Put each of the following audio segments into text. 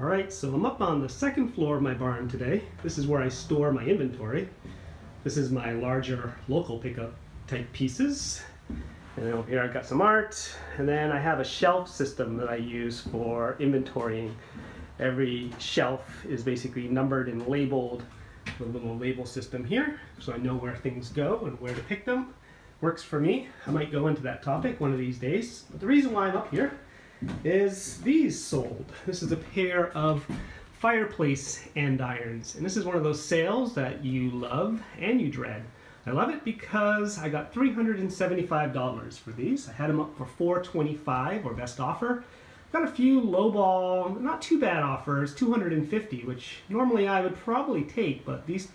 Alright, so I'm up on the second floor of my barn today. This is where I store my inventory. This is my larger local pickup type pieces. And over here I've got some art, and then I have a shelf system that I use for inventorying. Every shelf is basically numbered and labeled with a little label system here, so I know where things go and where to pick them. Works for me. I might go into that topic one of these days. But the reason why I'm up here is these sold. This is a pair of fireplace andirons, and this is one of those sales that you love and you dread. I love it because I got $375 for these. I had them up for $425 or best offer. Got a few lowball, not too bad offers, $250, which normally I would probably take, but these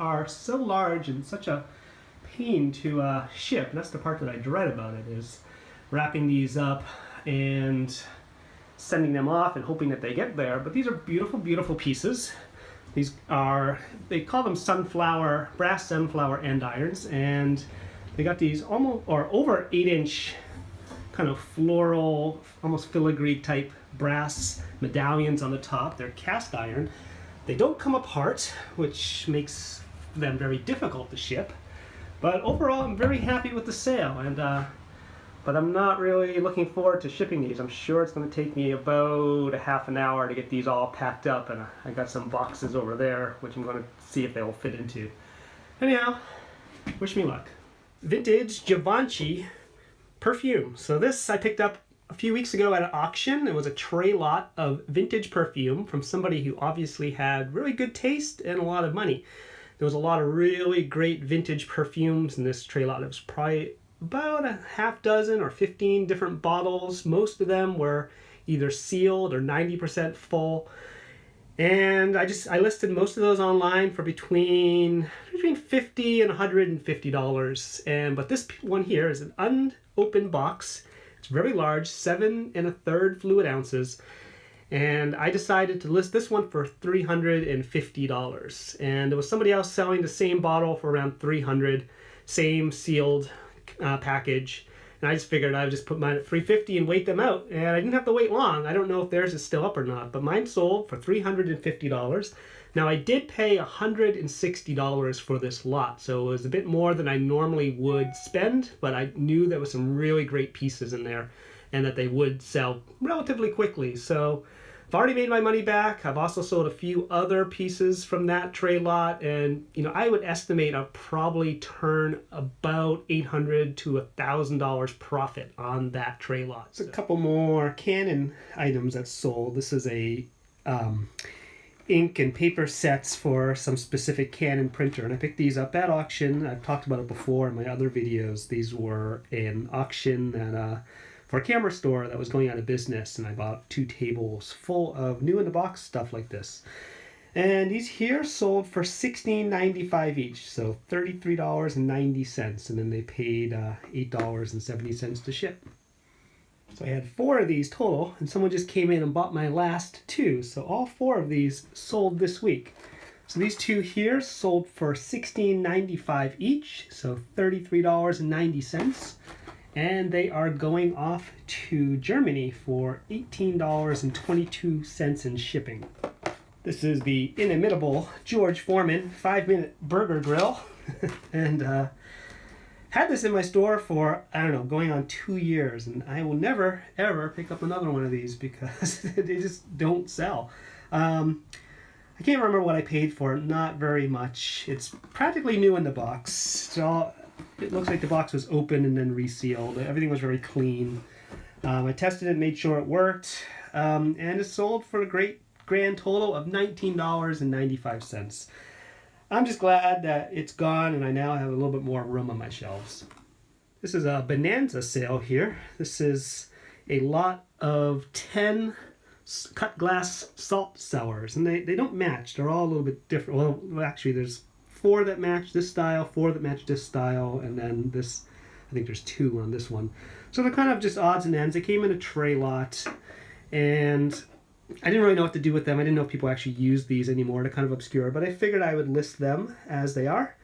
are so large and such a pain to ship. And that's the part that I dread about it, is wrapping these up and sending them off and hoping that they get there. But these are beautiful, beautiful pieces. These are, they call them sunflower, brass sunflower andirons, and they got these almost, or over 8-inch kind of floral, almost filigree type brass medallions on the top. They're cast iron. They don't come apart, which makes them very difficult to ship. But overall, I'm very happy with the sale, and but I'm not really looking forward to shipping these. I'm sure it's going to take me about a half an hour to get these all packed up, and I got some boxes over there which I'm going to see if they will fit into. Anyhow, wish me luck. Vintage Givenchy Perfume. So this I picked up a few weeks ago at an auction. It was a tray lot of vintage perfume from somebody who obviously had really good taste and a lot of money. There was a lot of really great vintage perfumes in this tray lot. It was probably about a half dozen or 15 different bottles. Most of them were either sealed or 90% full. And I listed most of those online for between $50 and $150. But this one here is an unopened box. It's very large, 7 1/3 fluid ounces. And I decided to list this one for $350. And there was somebody else selling the same bottle for around $300, same sealed package. And I just figured I would just put mine at $350 and wait them out. And I didn't have to wait long. I don't know if theirs is still up or not, but mine sold for $350. Now I did pay $160 for this lot, so it was a bit more than I normally would spend, but I knew there was some really great pieces in there and that they would sell relatively quickly. So I've already made my money back. I've also sold a few other pieces from that tray lot, and I would estimate I'll probably turn about $800 to $1,000 profit on that tray lot. So a couple more Canon items that sold. This is a ink and paper sets for some specific Canon printer, and I picked these up at auction. I've talked about it before in my other videos. These were an auction at for a camera store that was going out of business, and I bought 2 tables full of new in the box stuff like this. And these here sold for $16.95 each, so $33.90, and then they paid $8.70 to ship. So I had 4 of these total, and someone just came in and bought my last 2, so all 4 of these sold this week. So these 2 here sold for $16.95 each, so $33.90. And they are going off to Germany for $18.22 in shipping. This is the inimitable George Foreman 5-minute burger grill. And had this in my store for, I don't know, going on 2 years. And I will never, ever pick up another one of these because they just don't sell. I can't remember what I paid for it. Not very much. It's practically new in the box. So it looks like the box was open and then resealed. Everything was very clean. I tested it, made sure it worked, and it sold for a great grand total of $19.95. I'm just glad that it's gone and I now have a little bit more room on my shelves. This is a bonanza sale here. This is a lot of 10 cut glass salt cellars, and they don't match. They're all a little bit different. Well, actually there's 4 that match this style, 4 that match this style, and then this, I think there's 2 on this one. So they're kind of just odds and ends. They came in a tray lot, and I didn't really know what to do with them. I didn't know if people actually use these anymore. They're kind of obscure, but I figured I would list them as they are.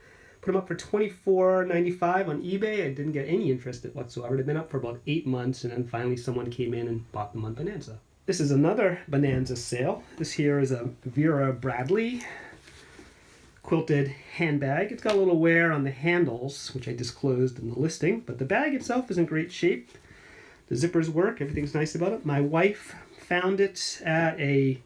Put them up for $24.95 on eBay. I didn't get any interest whatsoever. They've been up for about 8 months, and then finally someone came in and bought them on Bonanza. This is another Bonanza sale. This here is a Vera Bradley quilted handbag. It's got a little wear on the handles, which I disclosed in the listing, but the bag itself is in great shape. The zippers work, everything's nice about it. My wife found it at a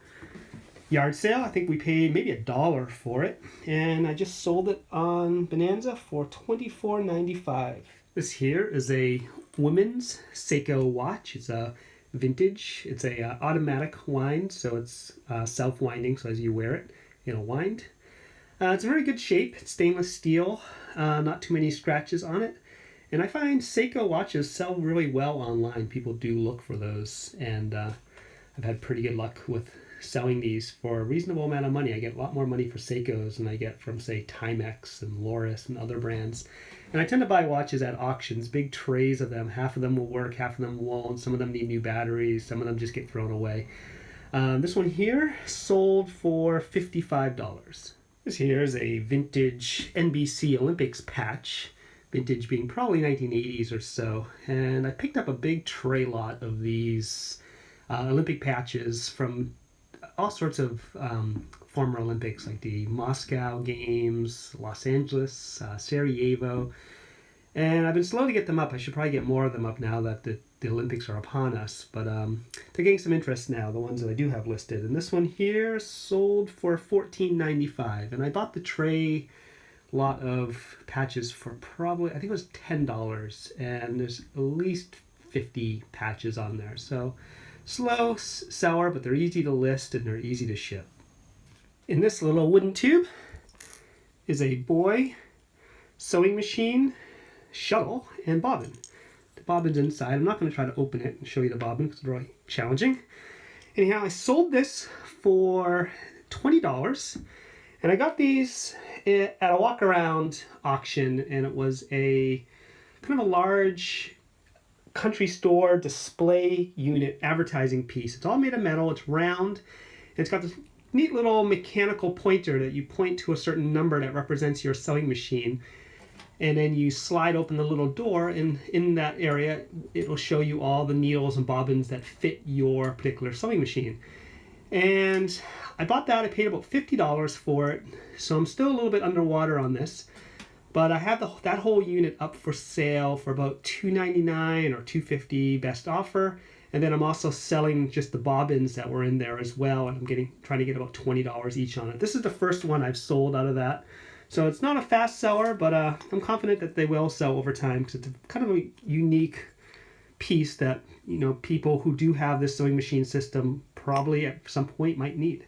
yard sale. I think we paid maybe $1 for it, and I just sold it on Bonanza for $24.95. This here is a women's Seiko watch. It's a vintage. It's a automatic wind, so it's self-winding, so as you wear it, it'll wind. It's in very good shape. It's stainless steel, not too many scratches on it. And I find Seiko watches sell really well online. People do look for those, and I've had pretty good luck with selling these for a reasonable amount of money. I get a lot more money for Seikos than I get from, say, Timex and Loris and other brands. And I tend to buy watches at auctions, big trays of them. Half of them will work, half of them won't. Some of them need new batteries. Some of them just get thrown away. This one here sold for $55. This here is a vintage NBC Olympics patch, vintage being probably 1980s or so, and I picked up a big tray lot of these Olympic patches from all sorts of former Olympics, like the Moscow Games, Los Angeles, Sarajevo, and I've been slow to get them up. I should probably get more of them up now that the Olympics are upon us, but they're getting some interest now, the ones that I do have listed. And this one here sold for $14.95, and I bought the tray lot of patches for probably, I think it was $10, and there's at least 50 patches on there. So slow seller, but they're easy to list and they're easy to ship. In this little wooden tube is a boy sewing machine, shuttle, and bobbin. The bobbin's inside. I'm not going to try to open it and show you the bobbin because it's really challenging. Anyhow, I sold this for $20, and I got these at a walk-around auction, and it was a kind of a large country store display unit advertising piece. It's all made of metal, it's round, and it's got this neat little mechanical pointer that you point to a certain number that represents your sewing machine, and then you slide open the little door, and in that area it will show you all the needles and bobbins that fit your particular sewing machine. And I bought that. I paid about $50 for it, so I'm still a little bit underwater on this, but I have that whole unit up for sale for about $2.99 or $2.50 best offer. And then I'm also selling just the bobbins that were in there as well, and I'm trying to get about $20 each on it. This is the first one I've sold out of that. So it's not a fast seller, but I'm confident that they will sell over time because it's kind of a unique piece that, you know, people who do have this sewing machine system probably at some point might need.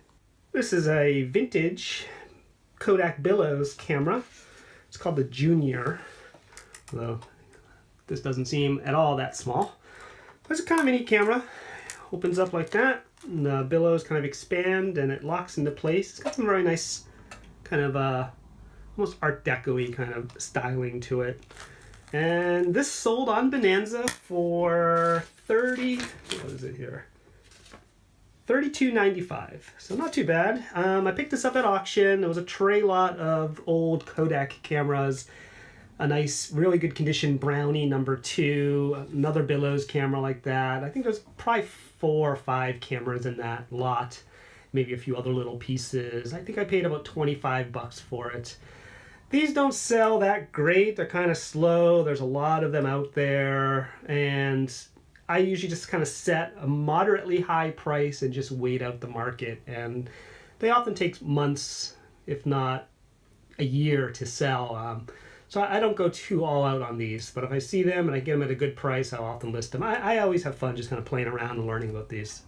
This is a vintage Kodak Billowa's camera. It's called the Junior, although this doesn't seem at all that small. But it's a kind of mini camera. Opens up like that, and the billows kind of expand and it locks into place. It's got some very nice kind of almost Art Deco-y kind of styling to it. And this sold on Bonanza for $32.95. So not too bad. I picked this up at auction. It was a tray lot of old Kodak cameras. A nice, really good condition Brownie #2, another Billows camera like that. I think there's probably 4 or 5 cameras in that lot, maybe a few other little pieces. I think I paid about $25 for it. These don't sell that great. They're kind of slow. There's a lot of them out there, and I usually just kind of set a moderately high price and just wait out the market, and they often take months, if not a year, to sell. So I don't go too all out on these, but if I see them and I get them at a good price, I'll often list them. I always have fun just kind of playing around and learning about these.